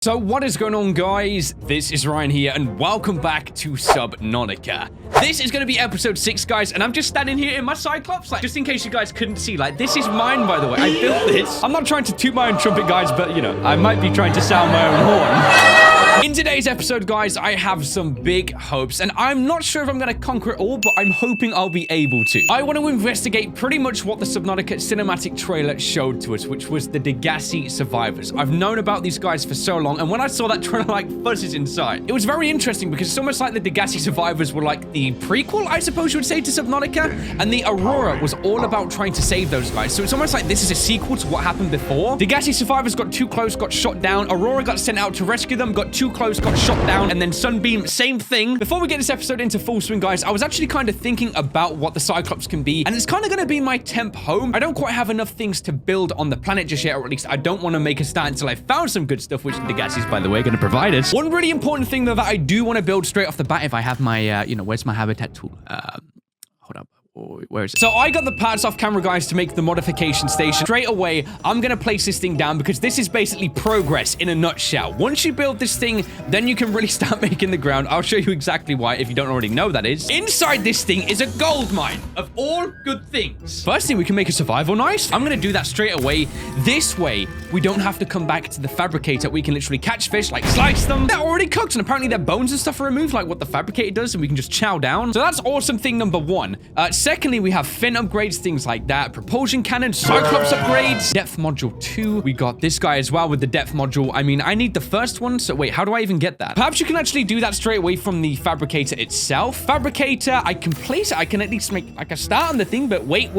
So what is going on, guys? This is Ryan here, and welcome back to Subnautica. This is going to be episode 6, guys, and I'm just standing here in my Cyclops, like, just in case you guys couldn't see. Like, this is mine, by the way. I built this. I'm not trying to toot my own trumpet, guys, but, you know, I might be trying to sound my own horn. In today's episode, guys, I have some big hopes, and I'm not sure if I'm going to conquer it all, but I'm hoping I'll be able to. I want to investigate pretty much what the Subnautica cinematic trailer showed to us, which was the Degasi survivors. I've known about these guys for so long, and when I saw that trailer, like, fuzzies inside, it was very interesting because it's almost like the Degasi survivors were like the prequel, I suppose you would say, to Subnautica, and the Aurora was all about trying to save those guys. So it's almost like this is a sequel to what happened before. Degasi survivors got too close, got shot down. Aurora got sent out to rescue them, got too close, got shot down, and then Sunbeam, same thing. Before we get this episode into full swing, guys, I was actually kind of thinking about what the Cyclops can be, and it's kind of going to be my temp home. I don't quite have enough things to build on the planet just yet, or at least I don't want to make a start until I found some good stuff, which the Degasi's, by the way, going to provide us. One really important thing, though, that I do want to build straight off the bat, if I have my, where's my habitat tool? Hold up. Where is it? So I got the parts off camera, guys, to make the modification station. Straight away, I'm going to place this thing down because this is basically progress in a nutshell. Once you build this thing, then you can really start making the ground. I'll show you exactly why if you don't already know that is. Inside this thing is a gold mine of all good things. First thing, we can make a survival nice. I'm going to do that straight away. This way, we don't have to come back to the fabricator. We can literally catch fish, like slice them. They're already cooked, and apparently their bones and stuff are removed, like what the fabricator does, and we can just chow down. So that's awesome thing number one. Secondly, we have fin upgrades, things like that. Propulsion cannon, Cyclops upgrades. Depth module 2. We got this guy as well with the depth module. I mean, I need the first one, so wait, how do I even get that? Perhaps you can actually do that straight away from the fabricator itself. Fabricator, I can place it. I can at least make like a start on the thing, but wait.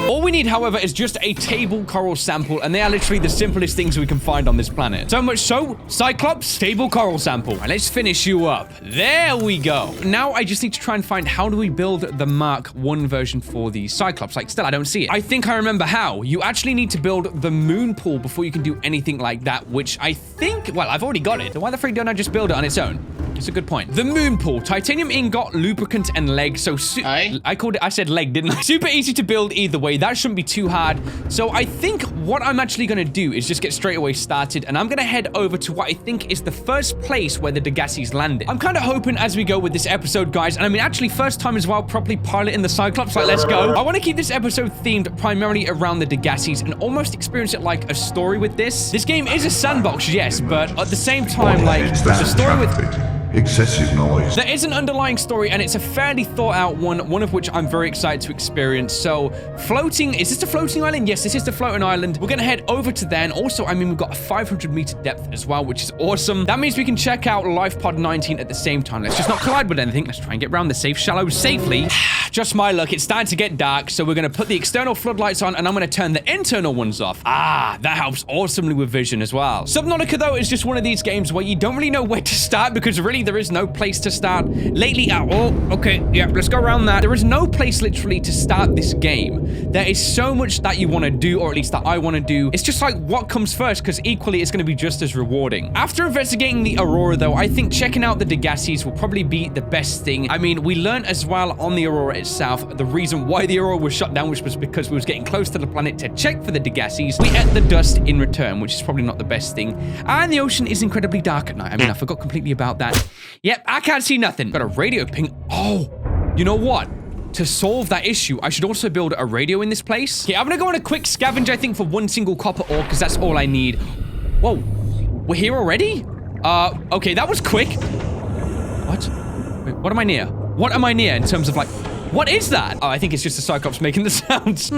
All we need, however, is just a table coral sample, and they are literally the simplest things we can find on this planet. So much so, Cyclops, table coral sample. All right, let's finish you up. There we go. Now I just need to try and find how do we build the Mark 1 version for the Cyclops. Like, still, I don't see it. I think I remember how. You actually need to build the moon pool before you can do anything like that, which I think, well, I've already got it. So why the freak don't I just build it on its own? It's a good point. The moon pool, titanium ingot, lubricant, and leg. So I said leg, didn't I? Super easy to build either way. That shouldn't be too hard. So I think what I'm actually going to do is just get straight away started, and I'm going to head over to what I think is the first place where the Degasis landed. I'm kind of hoping as we go with this episode, guys, and I mean, actually first time as well, properly piloting the Cyclops. Like, let's go. I want to keep this episode themed primarily around the Degasis and almost experience it like a story with this. This game is a sandbox, yes, but at the same time, like, the story with... excessive noise. There is an underlying story, and it's a fairly thought out one of which I'm very excited to experience. So floating, is this the floating island? Yes, this is the floating island. We're gonna head over to there, and also, I mean, we've got a 500-meter depth as well, which is awesome. That means we can check out Life Pod 19 at the same time. Let's just not collide with anything. Let's try and get around the safe shallows safely. Just my luck, it's starting to get dark, so we're gonna put the external floodlights on, and I'm gonna turn the internal ones off. Ah, that helps awesomely with vision as well. Subnautica, though, is just one of these games where you don't really know where to start because really there is no place to start lately at all. Okay, yeah, let's go around that. There is no place literally to start this game. There is so much that you want to do, or at least that I want to do. It's just like what comes first, because equally it's going to be just as rewarding. After investigating the Aurora, though, I think checking out the Degasis will probably be the best thing. I mean, we learned as well on the Aurora itself the reason why the Aurora was shut down, which was because we was getting close to the planet to check for the Degasis. We ate the dust in return, which is probably not the best thing. And the ocean is incredibly dark at night. I mean, I forgot completely about that. Yep, I can't see nothing. Got a radio ping. Oh, you know what? To solve that issue, I should also build a radio in this place. Okay, I'm gonna go on a quick scavenge, I think, for one single copper ore, because that's all I need. Whoa, we're here already? Okay, that was quick. What? Wait, what am I near? What am I near in terms of, like... What is that? Oh, I think it's just the Cyclops making the sounds.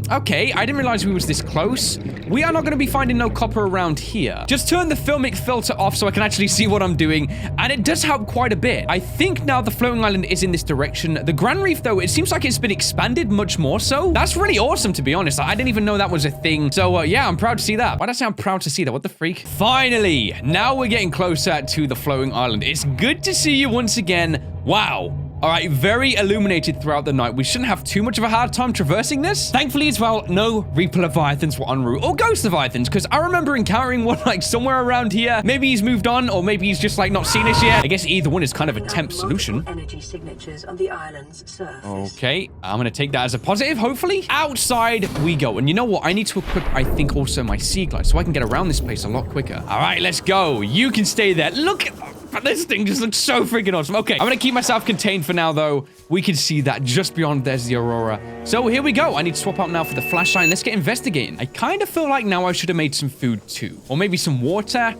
Okay, I didn't realize we was this close. We are not going to be finding no copper around here. Just turn the filmic filter off so I can actually see what I'm doing, and it does help quite a bit. I think now the floating island is in this direction. The Grand Reef, though, it seems like it's been expanded much more so. That's really awesome, to be honest. I didn't even know that was a thing. So, yeah, I'm proud to see that. Why did I say I'm proud to see that? What the freak? Finally, now we're getting closer to the floating island. It's good to see you once again. Wow. All right, very illuminated throughout the night. We shouldn't have too much of a hard time traversing this. Thankfully as well, no Reaper Leviathans were en route, or Ghost Leviathans, because I remember encountering one like somewhere around here. Maybe he's moved on, or maybe he's just like not seen us yet. I guess either one is kind of a temp solution. Energy signatures on the island's surface. Okay, I'm gonna take that as a positive, hopefully. Outside we go. And you know what? I need to equip, I think, also my sea glide, so I can get around this place a lot quicker. All right, let's go. You can stay there. Look at this thing, just looks so freaking awesome. Okay, I'm gonna keep myself contained for now, though. We can see that just beyond there's the Aurora. So here we go. I need to swap out now for the flashlight. Let's get investigating. I kind of feel like now I should have made some food too, or maybe some water.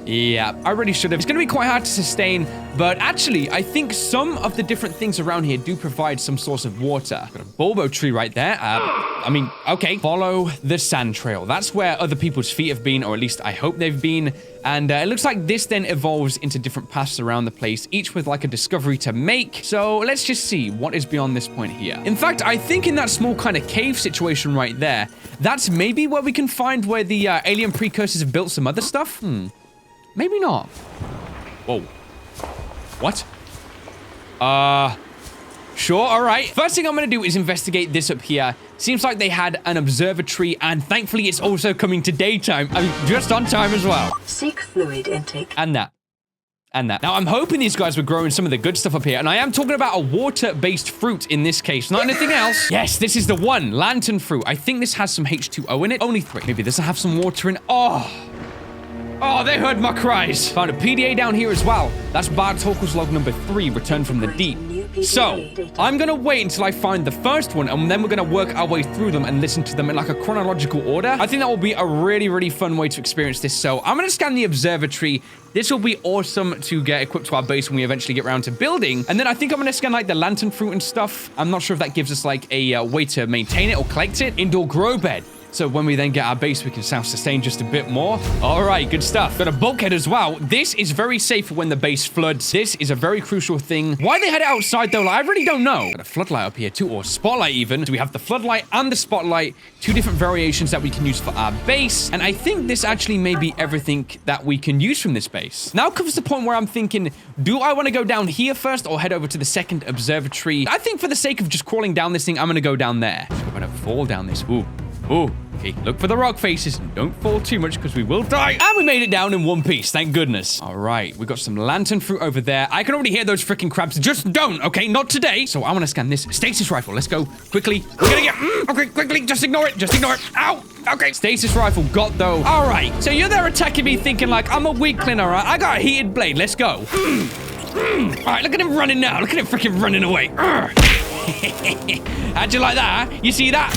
Yeah, I really should have. It's going to be quite hard to sustain, but actually, I think some of the different things around here do provide some source of water. Got a bulbo tree right there. I mean, okay. Follow the sand trail. That's where other people's feet have been, or at least I hope they've been. And it looks like this then evolves into different paths around the place, each with like a discovery to make. So let's just see what is beyond this point here. In fact, I think in that small kind of cave situation right there, that's maybe where we can find where the alien precursors have built some other stuff. Maybe not. Whoa. What? Sure, all right. First thing I'm gonna do is investigate this up here. Seems like they had an observatory, and thankfully it's also coming to daytime. I mean, just on time as well. Seek fluid intake. And that. And that. Now, I'm hoping these guys were growing some of the good stuff up here, and I am talking about a water-based fruit in this case, not anything else. Yes, this is the one. Lantern fruit. I think this has some H2O in it. Only 3. Maybe this will have some water in it. Oh, they heard my cries. Found a PDA down here as well. That's Bard Torkel's log number 3, returned from the deep. So, I'm gonna wait until I find the first one, and then we're gonna work our way through them and listen to them in like a chronological order. I think that will be a really, really fun way to experience this. So, I'm gonna scan the observatory. This will be awesome to get equipped to our base when we eventually get around to building. And then I think I'm gonna scan like the lantern fruit and stuff. I'm not sure if that gives us like a way to maintain it or collect it. Indoor grow bed. So when we then get our base, we can self-sustain just a bit more. All right, good stuff. Got a bulkhead as well. This is very safe for when the base floods. This is a very crucial thing. Why they had it outside, though, like, I really don't know. Got a floodlight up here, too, or spotlight even. So we have the floodlight and the spotlight, 2 different variations that we can use for our base. And I think this actually may be everything that we can use from this base. Now comes the point where I'm thinking, do I want to go down here first or head over to the second observatory? I think for the sake of just crawling down this thing, I'm going to go down there. So we're going to fall down this. Ooh. Ooh. Okay, look for the rock faces and don't fall too much because we will die. And we made it down in one piece, thank goodness. All right, we got some lantern fruit over there. I can already hear those freaking crabs. Just don't, okay? Not today. So I want to scan this stasis rifle. Let's go quickly. We're gonna get, okay, quickly, just ignore it. Just ignore it. Ow, okay. Stasis rifle got though. All right, so you're there attacking me thinking like I'm a weak cleaner, all right? I got a heated blade, let's go. All right, look at him running now. Look at him freaking running away. How'd you like that, huh? You see that?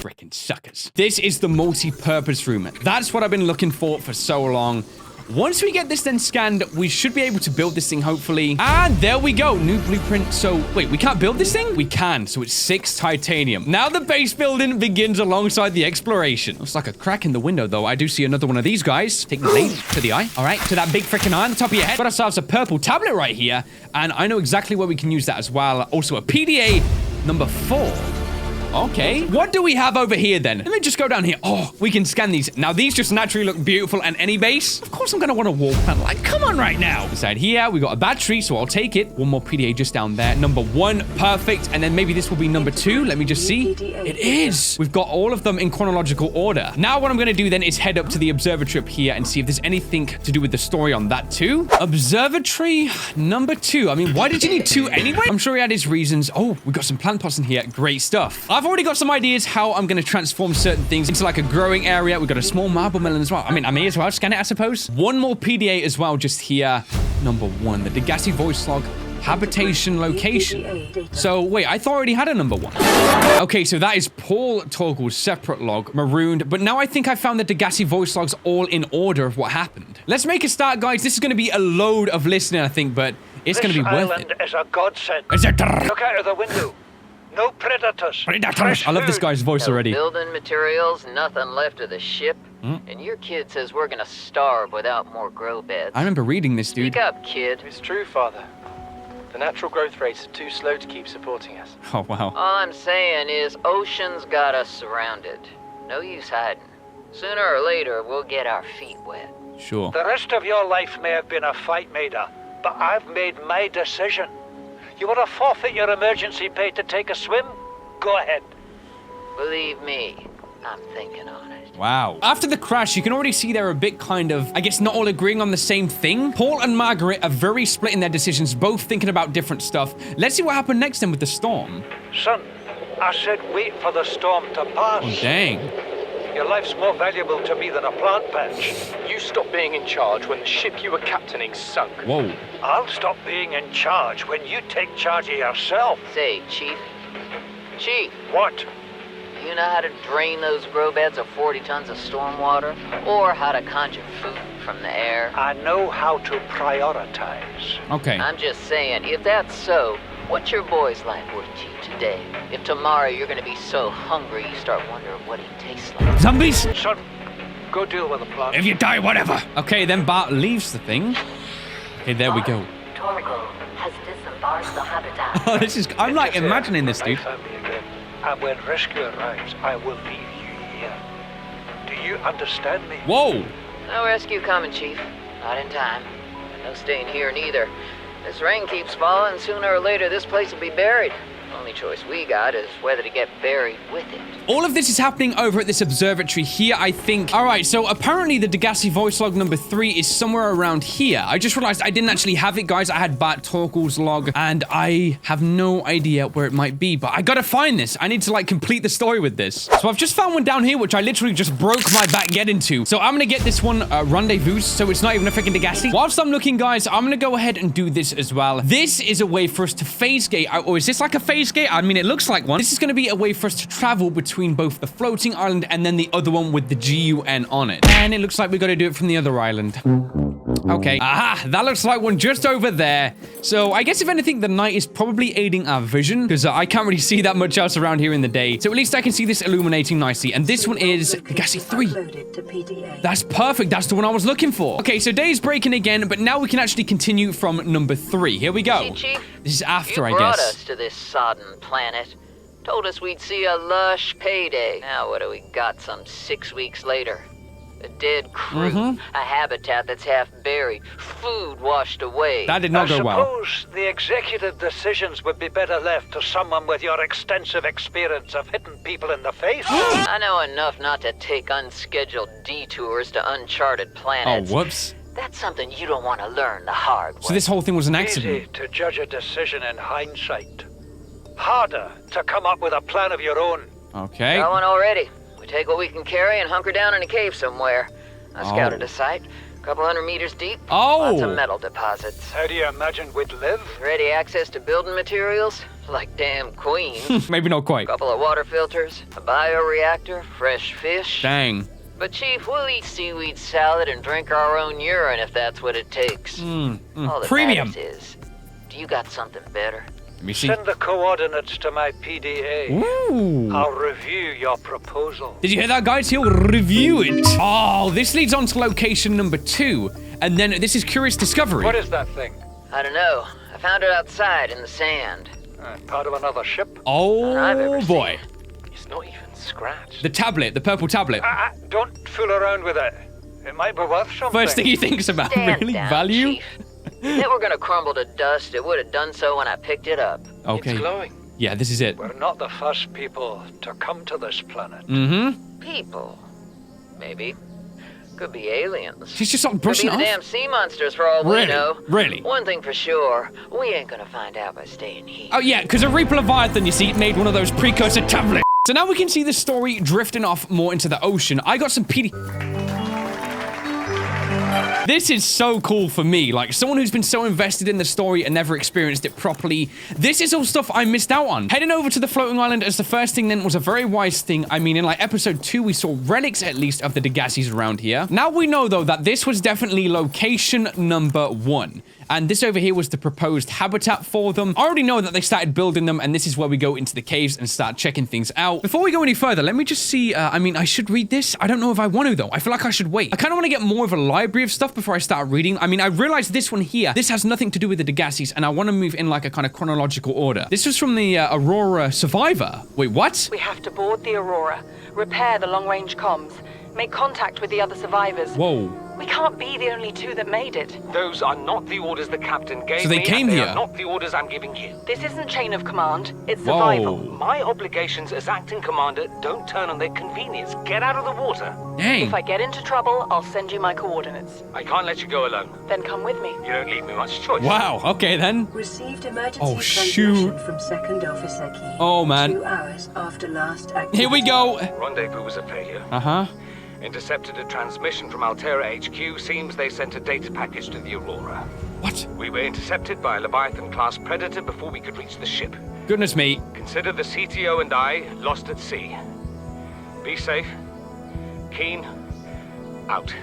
Freaking suckers. This is the multi-purpose room. That's what I've been looking for so long. Once we get this then scanned, we should be able to build this thing, hopefully. And there we go. New blueprint. So, wait, we can't build this thing? We can. So it's 6 titanium. Now the base building begins alongside the exploration. Looks like a crack in the window, though. I do see another one of these guys. Take the blade to the eye. All right, to that big freaking eye on the top of your head. Got ourselves a purple tablet right here. And I know exactly where we can use that as well. Also a PDA number 4. Okay, what do we have over here then? Let me just go down here. Oh, we can scan these. Now, these just naturally look beautiful and any base. Of course, I'm gonna want a wall panel. Like, come on right now. Inside here, we got a battery, so I'll take it. One more PDA just down there. Number 1, perfect. And then maybe this will be number 2. Let me just see. It is. We've got all of them in chronological order. Now, what I'm gonna do then is head up to the observatory up here and see if there's anything to do with the story on that too. Observatory number 2. I mean, why did you need 2 anyway? I'm sure he had his reasons. Oh, we got some plant pots in here. Great stuff. I've already got some ideas how I'm going to transform certain things into like a growing area. We've got a small marble melon as well. I mean, I may as well scan it, I suppose. One more PDA as well, just here. Number 1, the Degasi voice log. Habitation location. So, wait, I thought I already had a number 1. Okay, so that is Paul Torgel's separate log, marooned. But now I think I found the Degasi voice logs all in order of what happened. Let's make a start, guys. This is going to be a load of listening, I think, but it's going to be worth it. This island is a godsend. Is it? Look out of the window. No predators. Predators. I love this guy's voice already. Building materials, nothing left of the ship. And your kid says we're gonna starve without more grow beds. I remember reading this, dude. Speak up, kid. It's true, Father. The natural growth rates are too slow to keep supporting us. Oh, wow. All I'm saying is ocean's got us surrounded. No use hiding. Sooner or later, we'll get our feet wet. Sure. The rest of your life may have been a fight, Maida, but I've made my decision. You want to forfeit your emergency pay to take a swim? Go ahead. Believe me, I'm thinking on it. Wow. After the crash, you can already see they're a bit kind of, I guess, not all agreeing on the same thing. Paul and Margaret are very split in their decisions, both thinking about different stuff. Let's see what happened next then with the storm. Son, I said wait for the storm to pass. Oh, dang. Your life's more valuable to me than a plant patch. You stopped being in charge when the ship you were captaining sunk. Whoa. I'll stop being in charge when you take charge of yourself. Say, Chief. Chief, What? do you know how to drain those grow beds of 40 tons of stormwater? Or how to conjure food from the air? I know how to prioritize. Okay. I'm just saying, if that's so, what's your boy's life worth to you today? If tomorrow you're gonna be so hungry you start wondering what he tastes like. Zombies? Son, go deal with the plant. If you die, whatever. Okay, then Bart leaves the thing. Okay, there we go. Torgo has disembarked the habitat. Oh, this is, I'm like Interfere imagining this, with dude. my family again. And when rescue arrives, I will leave you here. Do you understand me? Whoa. No rescue coming, Chief. Not in time. No staying here neither. This rain keeps falling, sooner or later this place will be buried. Only choice we got is whether to get buried with it. All of this is happening over at this observatory here, I think. All right, so apparently the Degasi voice log number 3 is somewhere around here. I just realized I didn't actually have it, guys. I had Bart Torkel's log, and I have no idea where it might be, but I gotta find this. I need to, like, complete the story with this. So I've just found one down here, which I literally just broke my back getting to. So I'm gonna get this one rendezvous, so it's not even a freaking Degasi. Whilst I'm looking, guys, I'm gonna go ahead and do this as well. This is a way for us to phase gate. Or is this like a phase gate? I mean, it looks like one. This is going to be a way for us to travel between both the floating island and then the other one with the GUN on it. And it looks like we got to do it from the other island. Okay. Aha! That looks like one just over there. So I guess if anything, the night is probably aiding our vision because I can't really see that much else around here in the day. So at least I can see this illuminating nicely. And this one is Degasi 3. Uploaded to PDA. That's perfect. That's the one I was looking for. Okay, so day's breaking again, but now we can actually continue from number 3. Here we go. See, Chief? This is after, I You brought guess. us to this sodden planet. Told us we'd see a lush payday. Now what do we got some 6 weeks later? A dead crew, a habitat that's half buried, food washed away. That did not go well. I suppose the executive decisions would be better left to someone with your extensive experience of hitting people in the face. I know enough not to take unscheduled detours to uncharted Oh, planets. whoops. That's something you don't want to learn the hard way. So this whole thing was an Easy accident. to judge a decision in hindsight. Harder to come up with a plan of your own. Okay. Got one already. We take what we can carry and hunker down in a cave somewhere. I scouted a site, a couple 100 meters deep. Lots of metal deposits. How do you imagine we'd live? Ready access to building materials? Like damn Queen. Maybe not quite. Couple of water filters, a bioreactor, fresh fish. Dang. But Chief, we'll eat seaweed salad and drink our own urine if that's what it takes. All that Premium. matters is, do you got something better? Let me see. Send the coordinates to my PDA. Ooh. I'll review your proposal. Did you hear that, guys? He'll review it. Oh, this leads on to location number 2. And then this is Curious Discovery. What is that thing? I don't know. I found it outside in the sand. Part of another ship? I've Oh, ever boy. It's not even scratched. The tablet, the purple tablet. Don't fool around with it. It might be worth something. First thing he thinks about. Stand Really? down, Value? Chief. If it were gonna crumble to dust, it would have done so when I picked it up. Okay. It's glowing. Yeah, this is it. We're not the first people to come to this planet. People. Maybe. Could be aliens. She's just not Could be brushing the it off. damn sea monsters for all we Really? know. Really? One thing for sure, we ain't gonna find out by staying here. Oh, yeah, because a Reaper Leviathan, you see, made one of those precursor tablets. So now we can see the story drifting off more into the ocean. I got some This is so cool for me. Like, someone who's been so invested in the story and never experienced it properly. This is all stuff I missed out on. Heading over to the floating island as the first thing then was a very wise thing. I mean, in like episode 2, we saw relics at least of the Degasis around here. Now we know, though, that this was definitely location number 1. And this over here was the proposed habitat for them. I already know that they started building them, and this is where we go into the caves and start checking things out. Before we go any further, let me just see. I mean, I should read this. I don't know if I want to, though. I feel like I should wait. I kind of want to get more of a library of stuff before I start reading. I mean, I realized this one here, this has nothing to do with the Degasis, and I want to move in like a kind of chronological order. This was from the Aurora Survivor. Wait, what? We have to board the Aurora, repair the long-range comms, make contact with the other survivors. Whoa. We can't be the only two that made it. Those are not the orders the captain gave me. So they came and they here. are not the orders I'm giving you. This isn't chain of command. It's survival. Whoa. My obligations as acting commander don't turn on their convenience. Get out of the water. Dang. If I get into trouble, I'll send you my coordinates. I can't let you go alone. Then come with me. You don't leave me much choice. Wow. Okay, then. Received emergency Oh, transmission shoot. from Second Officer Key. Oh, man. 2 hours after last activity. Here we go. Rendezvous was a failure. Uh-huh. Intercepted a transmission from Altera HQ. Seems they sent a data package to the Aurora. What? We were intercepted by a Leviathan-class predator before we could reach the ship. Goodness me. Consider the CTO and I lost at sea. Be safe. Keen. Out.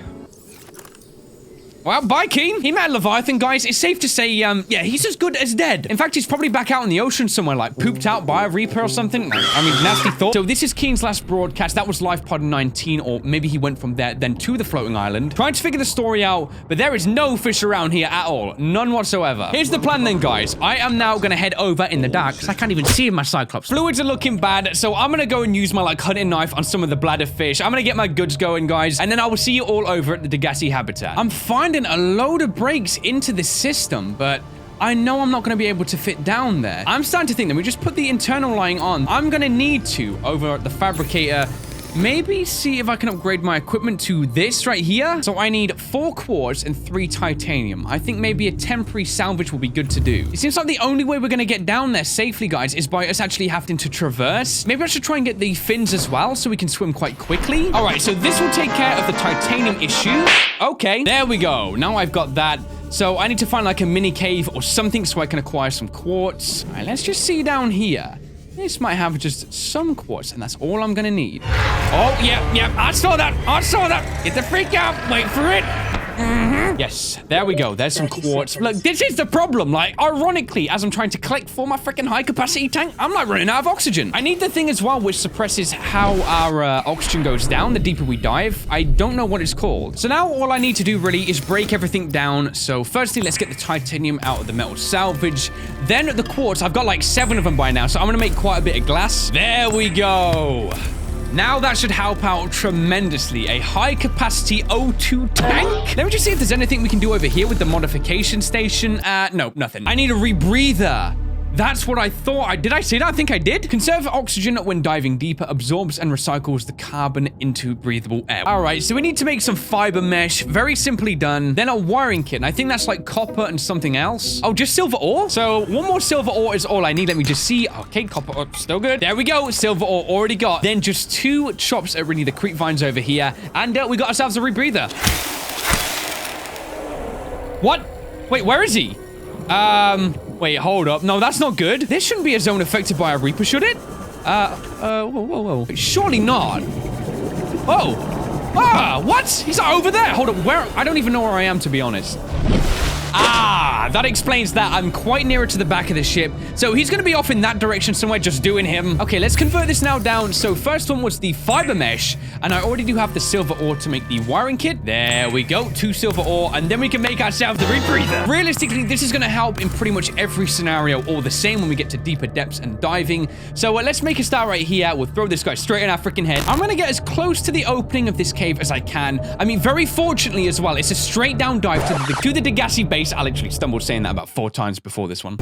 Well, bye, Keen. He met a Leviathan, guys. It's safe to say, yeah, he's as good as dead. In fact, he's probably back out in the ocean somewhere, like pooped out by a Reaper or something. I mean, nasty thought. So this is Keen's last broadcast. That was Life Pod 19, or maybe he went from there then to the floating island. Trying to figure the story out, but there is no fish around here at all. None whatsoever. Here's the plan then, guys. I am now going to head over in the dark, because I can't even see in my Cyclops. Fluids are looking bad, so I'm going to go and use my, like, hunting knife on some of the bladder fish. I'm going to get my goods going, guys, and then I will see you all over at the Degasi habitat. I'm finding a load of breaks into the system, but I know I'm not going to be able to fit down there. I'm starting to think that we just put the internal lighting on. I'm going to need to, over at the fabricator, maybe see if I can upgrade my equipment to this right here. So I need 4 quartz and 3 titanium. I think maybe a temporary salvage will be good to do. It seems like the only way we're going to get down there safely, guys, is by us actually having to traverse. Maybe I should try and get the fins as well so we can swim quite quickly. All right, so this will take care of the titanium issue. Okay, there we go. Now I've got that. So I need to find like a mini cave or something so I can acquire some quartz. All right, let's just see down here. This might have just some quartz, and that's all I'm gonna need. Oh, yeah, I saw that. Get the freak out. Wait for it. Yes, there we go. There's some 30 quartz. seconds. Look, this is the problem. Like, ironically, as I'm trying to collect for my freaking high-capacity tank, I'm like running out of oxygen. I need the thing as well, which suppresses how our oxygen goes down the deeper we dive. I don't know what it's called. So now all I need to do really is break everything down. So firstly, let's get the titanium out of the metal salvage. Then the quartz. I've got like 7 of them by now, so I'm gonna make quite a bit of glass. There we go. Now that should help out tremendously. A high-capacity O2 tank. Let me just see if there's anything we can do over here with the modification station. No, nothing. I need a rebreather. That's what I thought. Did I say that? I think I did. Conserve oxygen when diving deeper, absorbs and recycles the carbon into breathable air. All right, so we need to make some fiber mesh. Very simply done. Then a wiring kit. And I think that's like copper and something else. Oh, just silver ore? So 1 more silver ore is all I need. Let me just see. Okay, copper ore, still good. There we go. Silver ore already got. Then just 2 chops at really the creep vines over here. And we got ourselves a rebreather. What? Wait, where is he? Wait, hold up. No, that's not good. This shouldn't be a zone affected by a Reaper, should it? Whoa. Surely not. Oh. Ah, what? He's over there. Hold up, where? I don't even know where I am, to be honest. Ah, that explains that. I'm quite nearer to the back of the ship. So he's going to be off in that direction somewhere, just doing him. Okay, let's convert this now down. So first one was the fiber mesh, and I already do have the silver ore to make the wiring kit. There we go, 2 silver ore, and then we can make ourselves the rebreather. Realistically, this is going to help in pretty much every scenario all the same when we get to deeper depths and diving. So let's make a start right here. We'll throw this guy straight in our freaking head. I'm going to get as close to the opening of this cave as I can. I mean, very fortunately as well, it's a straight down dive to the Degasi base. I literally stumbled saying that about 4 times before this one.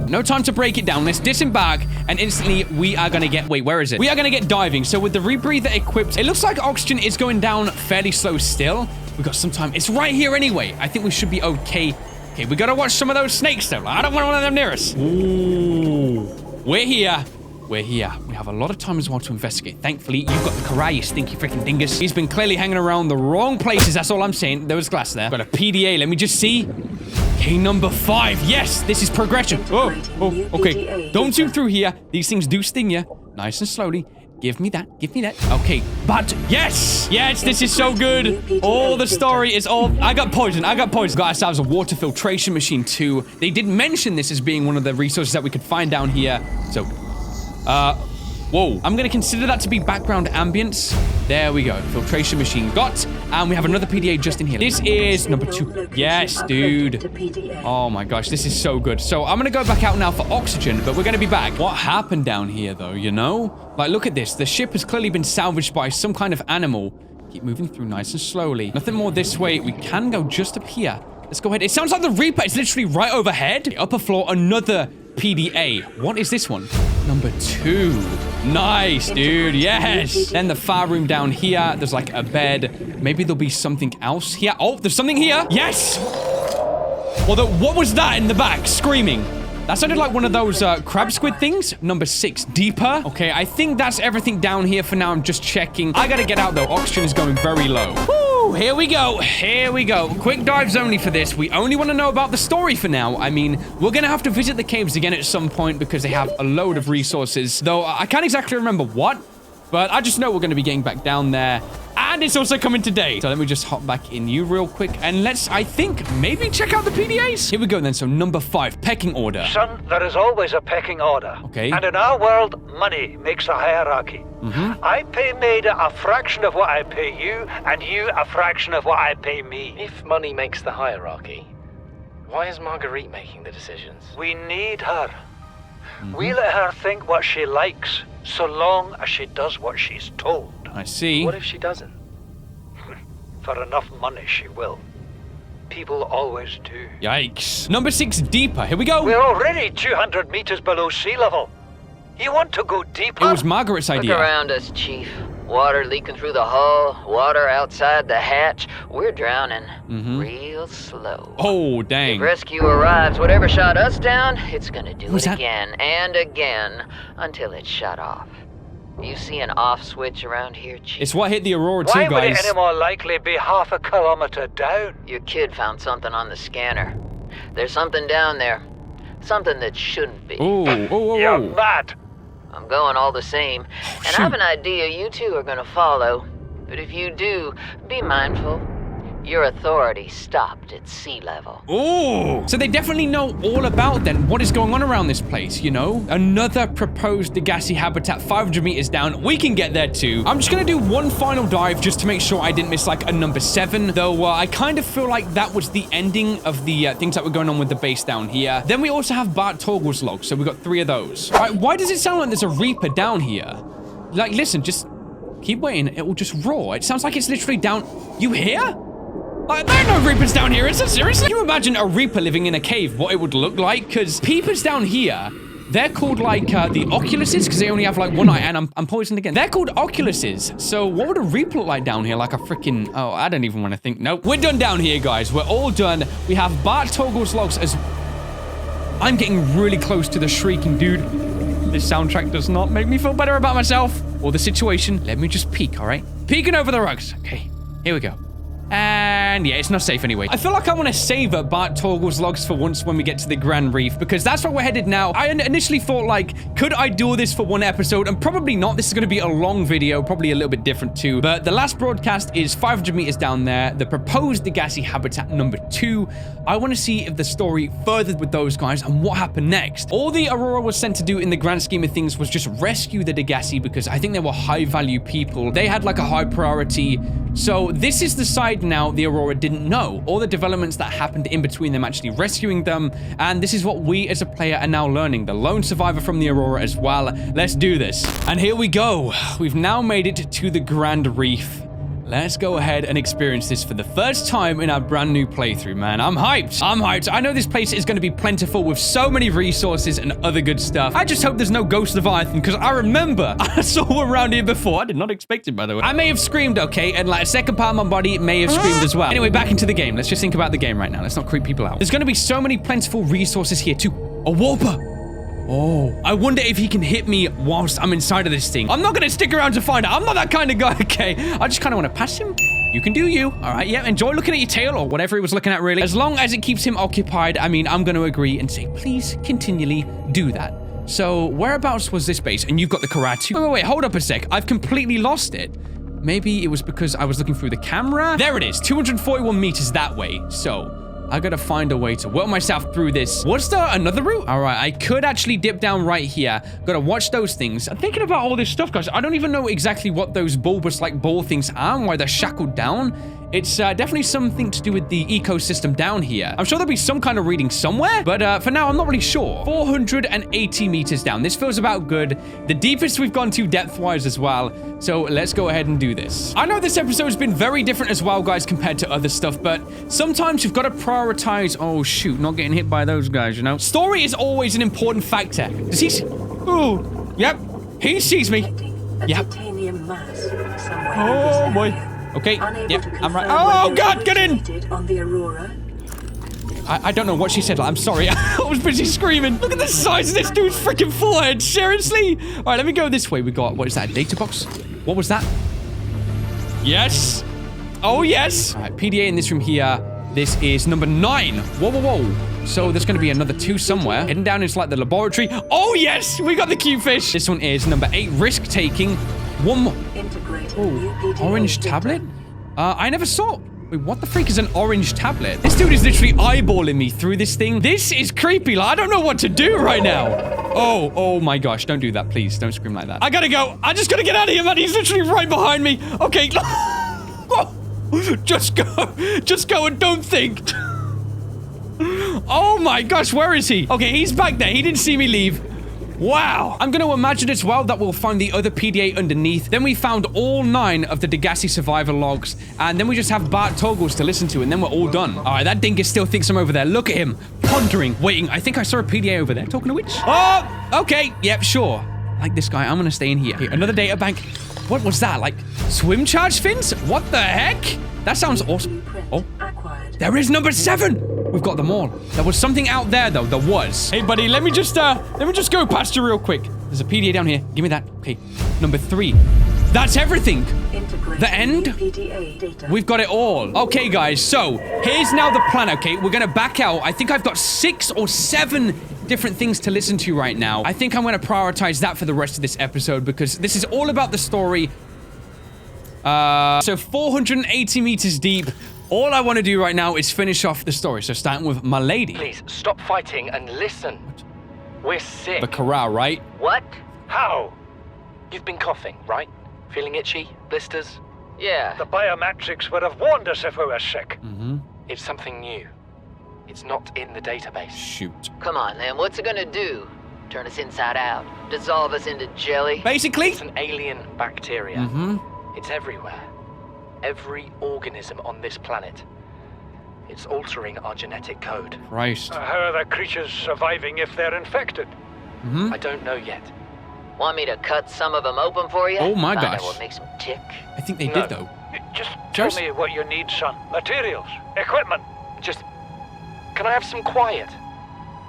No time to break it down. Let's disembark, and instantly we are gonna get... Wait, where is it? We are gonna get diving. So with the rebreather equipped, it looks like oxygen is going down fairly slow still. We've got some time. It's right here anyway. I think we should be okay. Okay, we gotta watch some of those snakes though. I don't want one of them near us. Ooh. We're here. We're here. We have a lot of time as well to investigate. Thankfully, you've got the Karai, you stinky freaking dingus. He's been clearly hanging around the wrong places. That's all I'm saying. There was glass there. Got a PDA. Let me just see. Okay, number 5. Yes, this is progression. Oh, okay. Don't zoom through here. These things do sting you. Nice and slowly. Give me that. Give me that. Okay, but yes. Yes, this is so good. All the story is all... I got poisoned. Got ourselves a water filtration machine too. They did mention this as being one of the resources that we could find down here. So... whoa. I'm going to consider that to be background ambience. There we go. Filtration machine got. And we have another PDA just in here. This is number 2. Yes, dude. Oh my gosh, this is so good. So I'm going to go back out now for oxygen, but we're going to be back. What happened down here though, you know? Like, look at this. The ship has clearly been salvaged by some kind of animal. Keep moving through nice and slowly. Nothing more this way. We can go just up here. Let's go ahead. It sounds like the Reaper is literally right overhead. The upper floor, another PDA. What is this one? Number 2. Nice, dude. Yes. Then the fire room down here. There's like a bed. Maybe there'll be something else here. Oh, there's something here. Yes. Although, what was that in the back? Screaming. That sounded like one of those crab squid things. Number 6, deeper. Okay, I think that's everything down here for now. I'm just checking. I gotta get out, though. Oxygen is going very low. Woo, here we go. Here we go. Quick dives only for this. We only want to know about the story for now. I mean, we're gonna have to visit the caves again at some point because they have a load of resources. Though, I can't exactly remember what. But I just know we're going to be getting back down there. And it's also coming today. So let me just hop back in you real quick. And let's, I think, maybe check out the PDAs. Here we go then. So number 5, pecking order. Son, there is always a pecking order. Okay. And in our world, money makes a hierarchy. I pay Maida a fraction of what I pay you, and you a fraction of what I pay me. If money makes the hierarchy, why is Marguerite making the decisions? We need her. We let her think what she likes, so long as she does what she's told. I see. What if she doesn't? For enough money, she will. People always do. Yikes. Number 6, deeper. Here we go. We're already 200 meters below sea level. You want to go deeper? It was Margaret's idea. Look around us, Chief. Water leaking through the hull, water outside the hatch. We're drowning real slow. Oh, dang. If rescue arrives, whatever shot us down, it's gonna do Was it that- again and again until it's shut off. You see an off switch around here, Chief? It's what hit the Aurora too, Why would it guys. any more likely be half a kilometer down? Your kid found something on the scanner. There's something down there. Something that shouldn't be. Oh. You're mad. I'm going all the same. And I have an idea you two are gonna follow. But if you do, be mindful. Your authority stopped at sea level. Oh, so they definitely know all about then what is going on around this place, you know? Another proposed Degasi habitat 500 meters down. We can get there too. I'm just gonna do one final dive just to make sure I didn't miss like a number 7, though I kind of feel like that was the ending of the things that were going on with the base down here. Then we also have Bart Torgal's log, so we got 3 of those. All right, why does it sound like there's a Reaper down here? Like, listen, just keep waiting. It will just roar. It sounds like it's literally down. You hear? Like, there are no Reapers down here, is it? Seriously? Can you imagine a Reaper living in a cave, what it would look like? Because peepers down here, they're called like the Oculuses, because they only have like one eye, and I'm poisoned again. They're called Oculuses. So what would a Reaper look like down here? Like a freaking, oh, I don't even want to think. Nope. We're done down here, guys. We're all done. We have Bart Torgal's logs as... I'm getting really close to the shrieking dude. This soundtrack does not make me feel better about myself or the situation. Let me just peek, all right? Peeking over the rugs. Okay, here we go. And yeah, it's not safe anyway. I feel like I want to savor Bart Torgal's logs for once when we get to the Grand Reef, because that's where we're headed now. I initially thought, like, could I do this for one episode? And probably not. This is going to be a long video, probably a little bit different too. But the last broadcast is 500 meters down there, the proposed Degasi habitat number 2. I want to see if the story furthered with those guys and what happened next. All the Aurora was sent to do in the grand scheme of things was just rescue the Degasi, because I think they were high value people. They had like a high priority. So this is the side now the Aurora didn't know. All the developments that happened in between them actually rescuing them. And this is what we as a player are now learning. The lone survivor from the Aurora as well. Let's do this. And here we go. We've now made it to the Grand Reef. Let's go ahead and experience this for the first time in our brand new playthrough, man. I'm hyped. I'm hyped. I know this place is going to be plentiful with so many resources and other good stuff. I just hope there's no ghost Leviathan, because I remember I saw one around here before. I did not expect it, by the way. I may have screamed, okay, and like a second part of my body may have screamed as well. Anyway, back into the game. Let's just think about the game right now. Let's not creep people out. There's going to be so many plentiful resources here too. A warper. Oh, I wonder if he can hit me whilst I'm inside of this thing. I'm not going to stick around to find out. I'm not that kind of guy, okay? I just kind of want to pass him. You can do you. All right, yeah, enjoy looking at your tail or whatever he was looking at, really. As long as it keeps him occupied, I mean, I'm going to agree and say, please continually do that. So, whereabouts was this base? And you've got the karate. Wait, hold up a sec. I've completely lost it. Maybe it was because I was looking through the camera. There it is, 241 meters that way. So... I gotta find a way to work myself through this. Was there another route? All right, I could actually dip down right here. Gotta watch those things. I'm thinking about all this stuff, guys. I don't even know exactly what those bulbous like ball things are and why they're shackled down. It's definitely something to do with the ecosystem down here. I'm sure there'll be some kind of reading somewhere, but for now, I'm not really sure. 480 meters down. This feels about good. The deepest we've gone to depth-wise as well. So let's go ahead and do this. I know this episode has been very different as well, guys, compared to other stuff, but sometimes you've got to prioritize. Oh, shoot, not getting hit by those guys, you know? Story is always an important factor. Does he see? Oh, yep. He sees me. Yep. Titanium mass somewhere Oh, in this boy. area. Okay, Unable yep, to I'm right. confirm Oh, whether God, get in! located on the Aurora. I don't know what she said. I'm sorry. I was busy screaming. Look at the size of this dude's freaking forehead. Seriously? All right, let me go this way. We got, what is that, a data box? What was that? Yes. Oh, yes. All right, PDA in this room here. This is number 9. Whoa, whoa, whoa. So there's going to be another 2 somewhere. Heading down into like the laboratory. Oh, yes. We got the cute fish. This one is number 8, risk-taking. One more. Oh, orange tablet? I never saw. Wait, what the freak is an orange tablet? This dude is literally eyeballing me through this thing. This is creepy. Like, I don't know what to do right now. Oh my gosh. Don't do that, please. Don't scream like that. I gotta go. I just gotta get out of here, man. He's literally right behind me. Okay. Just go. Just go and don't think. Oh my gosh. Where is he? Okay, he's back there. He didn't see me leave. Wow. I'm going to imagine as well that we'll find the other PDA underneath. Then we found all 9 of the Degasi survivor logs. And then we just have Bart toggles to listen to. And then we're all done. All right, that dingus still thinks I'm over there. Look at him. Pondering. Waiting. I think I saw a PDA over there. Talking to which? Oh, okay. Yep, sure. Like this guy. I'm going to stay in here. Okay, another data bank. What was that? Like swim charge fins? What the heck? That sounds awesome. Oh, there is number 7. We've got them all. There was something out there, though. There was. Hey, buddy, let me just go past you real quick. There's a PDA down here. Give me that. Okay, number 3. That's everything. The end? We've got it all. Okay, guys, so here's now the plan, okay? We're gonna back out. I think I've got 6 or 7 different things to listen to right now. I think I'm gonna prioritize that for the rest of this episode because this is all about the story. So 480 meters deep. All I want to do right now is finish off the story. So starting with my lady. Please, stop fighting and listen. We're sick. The corral, right? What? How? You've been coughing, right? Feeling itchy? Blisters? Yeah. The biometrics would have warned us if we were sick. Mm-hmm. It's something new. It's not in the database. Shoot. Come on, then. What's it gonna do? Turn us inside out? Dissolve us into jelly? Basically. It's an alien bacteria. Mm-hmm. It's everywhere. Every organism on this planet. It's altering our genetic code. Christ. How are the creatures surviving if they're infected? Mm-hmm. I don't know yet. Want me to cut some of them open for you? Oh my Find out gosh. what makes them tick? I think they No. did, though. Just Just- tell me what you need, son. Materials, equipment. Just... Can I have some quiet?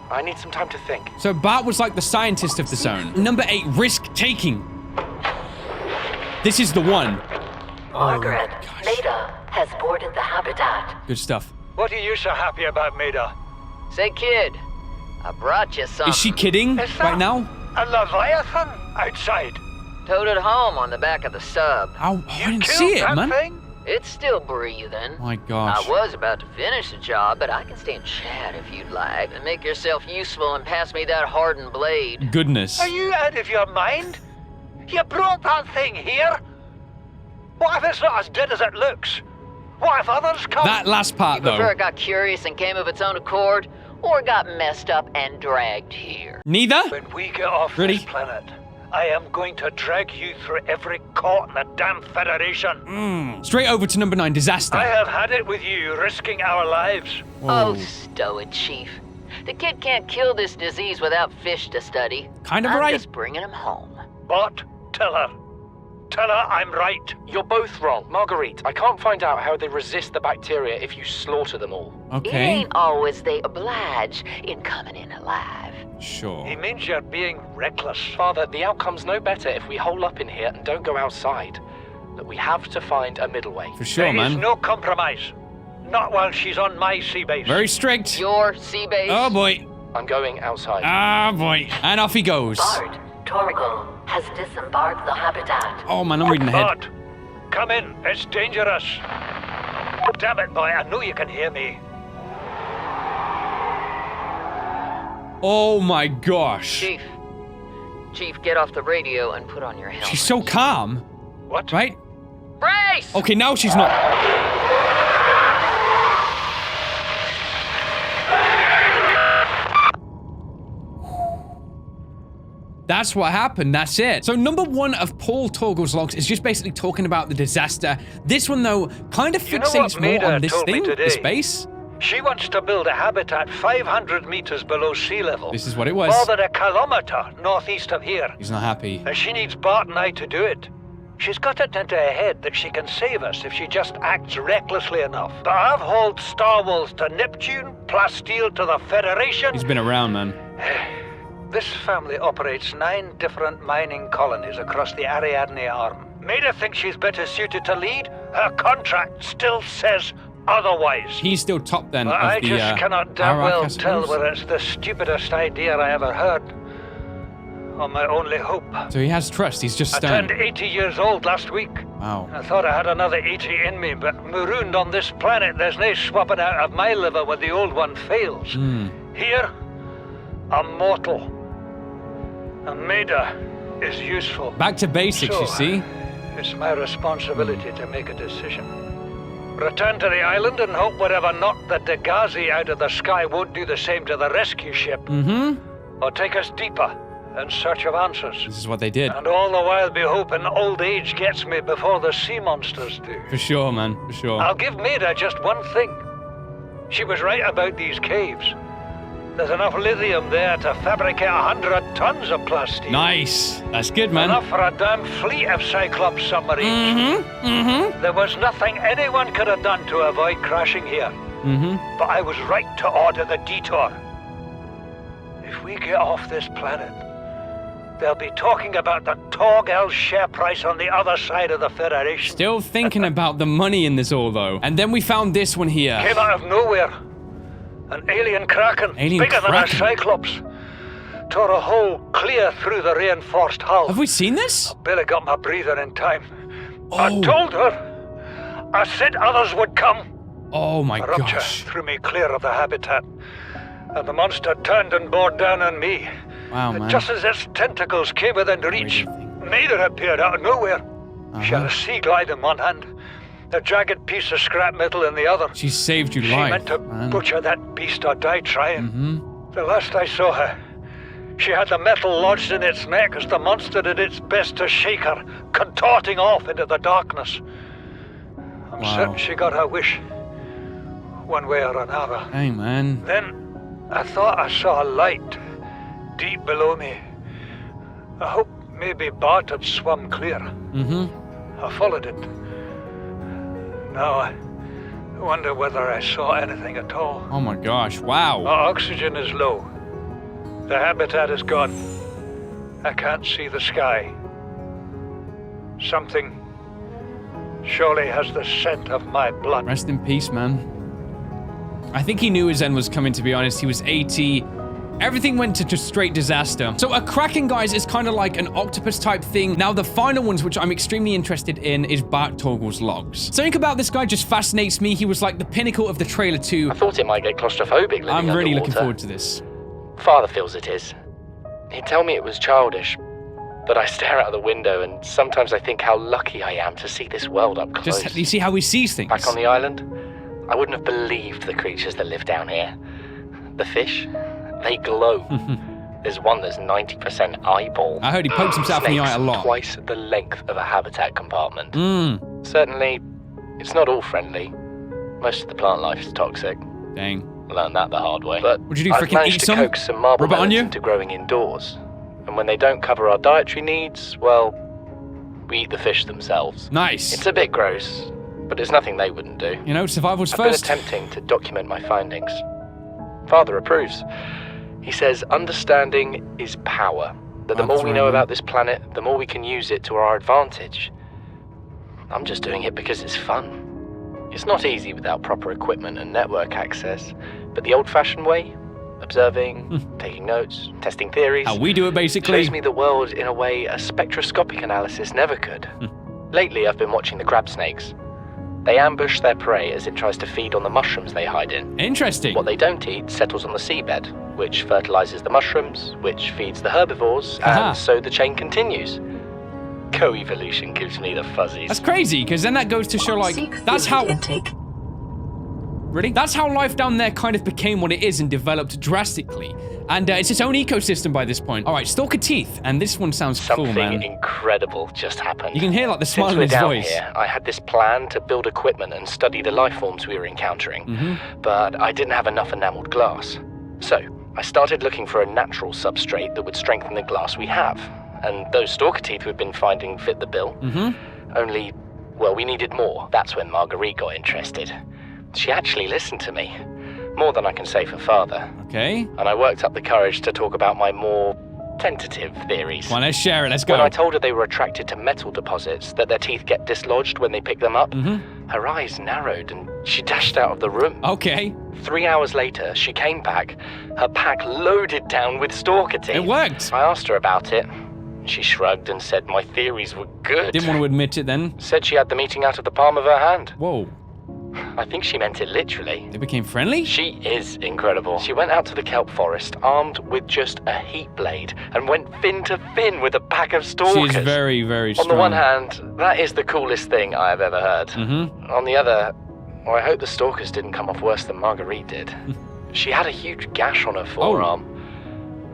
I need some time to think. So Bart was like the scientist of the zone. Number 8, risk-taking. This is the one. Margaret, gosh. Maida has boarded the habitat. Good stuff. What are you so happy about, Maida? Say, kid, I brought you something. Is she kidding Is that right now? a Leviathan outside? Towed it home on the back of the sub. Oh, I You didn't killed see it, that man. thing? It's still breathing. My gosh. I was about to finish the job, but I can stay and chat if you'd like, and make yourself useful and pass me that hardened blade. Goodness. Are you out of your mind? You brought that thing here? What if it's not as dead as it looks? What if others come? That last part, Prefer though. it got curious and came of its own accord, or got messed up and dragged here? Neither? When we get off Really? this planet, I am going to drag you through every court in the damn Federation. Straight over to number 9, disaster. I have had it with you, risking our lives. Oh, stow it, Chief. The kid can't kill this disease without fish to study. Kind of I'm right. just bringing him home. But tell her. Tell her I'm right. You're both wrong. Marguerite, I can't find out how they resist the bacteria if you slaughter them all. It Okay. ain't always they oblige in coming in alive. Sure. He means you're being reckless. Father, the outcome's no better if we hole up in here and don't go outside. That we have to find a middle way. For sure, There is man. no compromise. Not while she's on my sea base. Very strict. Your sea base? Oh, boy. I'm going outside. Ah, boy. And off he goes. Bart, Torgal has disembarked the habitat. Oh, man, I'm reading ahead. Bart, come in. It's dangerous. Damn it, boy. I know you can hear me. Oh, my gosh. Chief, get off the radio and put on your helmet. She's so calm, What? right? Brace! Okay, now she's not. That's what happened. That's it. So number 1 of Paul Torgle's logs is just basically talking about the disaster. This one, though, kind of fixates more on this thing, this base. She wants to build a habitat 500 meters below sea level. This is what it was. More than a kilometer northeast of here. He's not happy. And she needs Bart and I to do it. She's got it into her head that she can save us if she just acts recklessly enough. But I've hauled Star Wars to Neptune, Plasteel to the Federation. He's been around, man. This family operates 9 different mining colonies across the Ariadne Arm. Maida thinks she's better suited to lead. Her contract still says otherwise. He's still top then of I the just cannot damn Arak, well tell whether it's the stupidest idea I ever heard or my only hope. So he has trust. He's just I turned 80 years old last week. Wow. I thought I had another 80 in me, but marooned on this planet, there's no swapping out of my liver when the old one fails. Here, I'm mortal. And Maida is useful. Back to basics, So, you see. It's my responsibility to make a decision. Return to the island and hope whatever knocked the Degasi out of the sky won't do the same to the rescue ship. Or take us deeper in search of answers. This is what they did. And all the while be hoping old age gets me before the sea monsters do. For sure, man. For sure. I'll give Maida just one thing. She was right about these caves. There's enough lithium there to fabricate 100 tons of plastic. Nice. That's good, man. Enough for a damn fleet of Cyclops submarines. There was nothing anyone could have done to avoid crashing here. But I was right to order the detour. If we get off this planet, they'll be talking about the Torgal share price on the other side of the Federation. Still thinking about the money in this all, though. And then we found this one here. Came out of nowhere. An alien kraken, bigger than a Cyclops. Tore a hole clear through the reinforced hull. Have we seen this? I barely got my breather in time. I told her. I said others would come. Oh my A rupture gosh. threw me clear of the habitat. And the monster turned and bore down on me. Wow, man. Just as its tentacles came within reach, Maida appeared out of nowhere. She had a sea glide in one hand, a jagged piece of scrap metal in the other. She saved your She life, meant to man. butcher that beast or die trying. The last I saw her, she had the metal lodged in its neck as the monster did its best to shake her, contorting off into the darkness. I'm certain she got her wish, one way or another. Hey, man. Then I thought I saw a light deep below me. I hoped maybe Bart had swum clear. I followed it. Now I wonder whether I saw anything at all. Oh my gosh. Wow. Our oxygen is low. The habitat is gone. I can't see the sky. Something surely has the scent of my blood. Rest in peace, man. I think he knew his end was coming, to be honest. He was 80. Everything went to just straight disaster. So a Kraken, guys, is kind of like an octopus type thing. Now, the final ones, which I'm extremely interested in, is Bart Torgle's logs. Something about this guy just fascinates me. He was like the pinnacle of the trailer 2. I thought it might get claustrophobic living I'm really underwater. looking forward to this. Father feels it is. He'd tell me it was childish, but I stare out the window and sometimes I think how lucky I am to see this world up close. Just, you see how he sees things. Back on the island, I wouldn't have believed the creatures that live down here. The fish, they glow. There's one that's 90% eyeball. I heard he pokes himself in the eye a Snakes lot. twice the length of a habitat compartment. Certainly, it's not all friendly. Most of the plant life is toxic. Dang. Learned that the hard way. But What'd you do, I've frickin' managed eat to some? coax some marble Rub it on melons you? into growing indoors. And when they don't cover our dietary needs, well, we eat the fish themselves. Nice. It's a bit gross, but it's nothing they wouldn't do. You know, survival's I've first. been attempting to document my findings. Father approves. He says understanding is power. That the Oh, more that's we right, know man. about this planet, the more we can use it to our advantage. I'm just doing it because it's fun. It's not easy without proper equipment and network access, but the old-fashioned way, observing, taking notes, testing theories, How we do it, basically. shows me the world in a way a spectroscopic analysis never could. Lately, I've been watching the crab snakes. They ambush their prey as it tries to feed on the mushrooms they hide in. Interesting. What they don't eat settles on the seabed, which fertilizes the mushrooms, which feeds the herbivores, Aha. and so the chain continues. Co-evolution gives me the fuzzies. That's crazy, because then that goes to show, like, Seek that's fluid how... intake. Really? That's how life down there kind of became what it is and developed drastically. And it's its own ecosystem by this point. All right, stalker teeth. And this one sounds cool, man. Something incredible just happened. You can hear like the smile in his voice. Here, I had this plan to build equipment and study the life forms we were encountering. But I didn't have enough enameled glass. So I started looking for a natural substrate that would strengthen the glass we have. And those stalker teeth we've been finding fit the bill. Only, well, we needed more. That's when Marguerite got interested. She actually listened to me. More than I can say for father. Okay. And I worked up the courage to talk about my more tentative theories. Well, let's share it. Let's go. When I told her they were attracted to metal deposits, that their teeth get dislodged when they pick them up, her eyes narrowed and she dashed out of the room. Okay. 3 hours later, she came back, her pack loaded down with stalker teeth. It worked. I asked her about it. She shrugged and said my theories were good. Didn't want to admit it then. Said she had the meeting out of the palm of her hand. Whoa. I think she meant it literally. They became friendly? She is incredible. She went out to the kelp forest armed with just a heat blade and went fin to fin with a pack of stalkers. She is very, very strong. On the one hand, that is the coolest thing I have ever heard. On the other, well, I hope the stalkers didn't come off worse than Marguerite did. She had a huge gash on her forearm.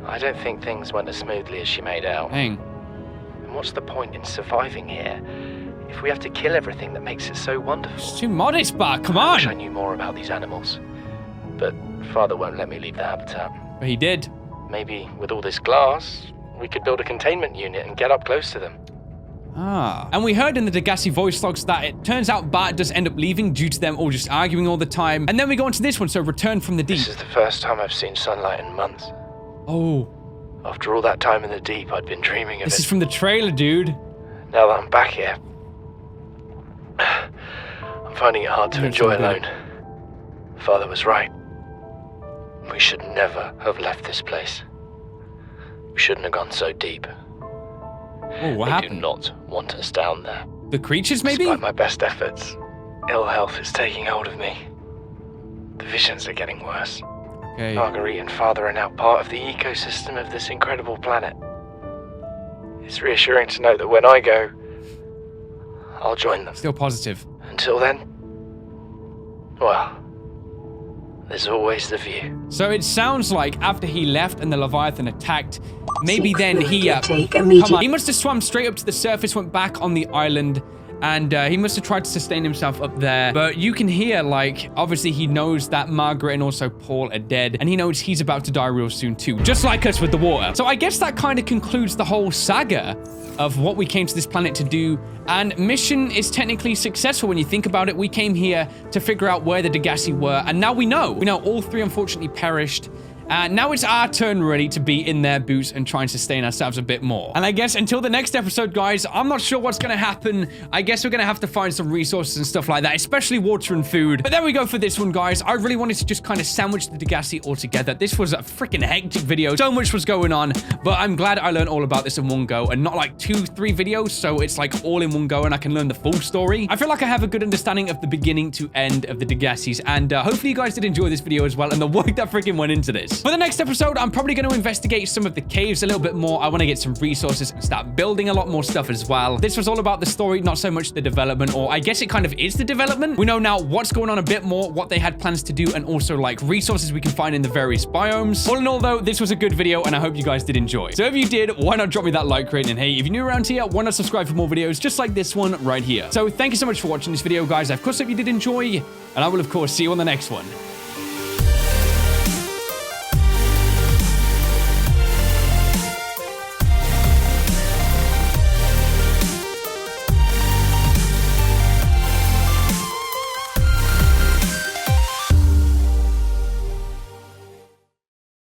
I don't think things went as smoothly as she made out. Dang. And what's the point in surviving here if we have to kill everything that makes it so wonderful? It's too modest, Bart. Come I wish I on. knew more about these animals. But father won't let me leave the habitat. But he did. Maybe with all this glass, we could build a containment unit and get up close to them. Ah. And we heard in the Degasi voice logs that it turns out Bart does end up leaving due to them all just arguing all the time. And then we go on to this one, so Return from the Deep. This is the first time I've seen sunlight in months. Oh. After all that time in the deep, I'd been dreaming of This it. is from the trailer, dude. Now that I'm back here, I'm finding it hard to enjoy alone. Father was right. We should never have left this place. We shouldn't have gone so deep. Oh, what They happened? do not want us down there. The creatures, maybe? Despite my best efforts, ill health is taking hold of me. The visions are getting worse. Okay. Marguerite and father are now part of the ecosystem of this incredible planet. It's reassuring to know that when I go, I'll join them. Still positive. Until then, well, there's always the view. So it sounds like after he left and the Leviathan attacked, maybe then he, Take come immediate. on. He must have swum straight up to the surface, went back on the island, and he must have tried to sustain himself up there. But you can hear, like, obviously he knows that Margaret and also Paul are dead, and he knows he's about to die real soon too, just like us with the water. So I guess that kind of concludes the whole saga of what we came to this planet to do, and mission is technically successful when you think about it. We came here to figure out where the Degasi were, and now we know. We know all three unfortunately perished. Now it's our turn, really, to be in their boots and try and sustain ourselves a bit more. And I guess until the next episode, guys, I'm not sure what's going to happen. I guess we're going to have to find some resources and stuff like that, especially water and food. But there we go for this one, guys. I really wanted to just kind of sandwich the Degasi all together. This was a freaking hectic video. So much was going on, but I'm glad I learned all about this in one go and not like 2-3 videos. So it's like all in one go and I can learn the full story. I feel like I have a good understanding of the beginning to end of the Degasis, and hopefully you guys did enjoy this video as well and the work that freaking went into this. For the next episode, I'm probably going to investigate some of the caves a little bit more. I want to get some resources and start building a lot more stuff as well. This was all about the story, not so much the development, or I guess it kind of is the development. We know now what's going on a bit more, what they had plans to do, and also like resources we can find in the various biomes. All in all though, this was a good video and I hope you guys did enjoy. So if you did, why not drop me that like rating? And hey, if you're new around here, why not subscribe for more videos just like this one right here? So thank you so much for watching this video, guys. I of course hope you did enjoy, and I will of course see you on the next one.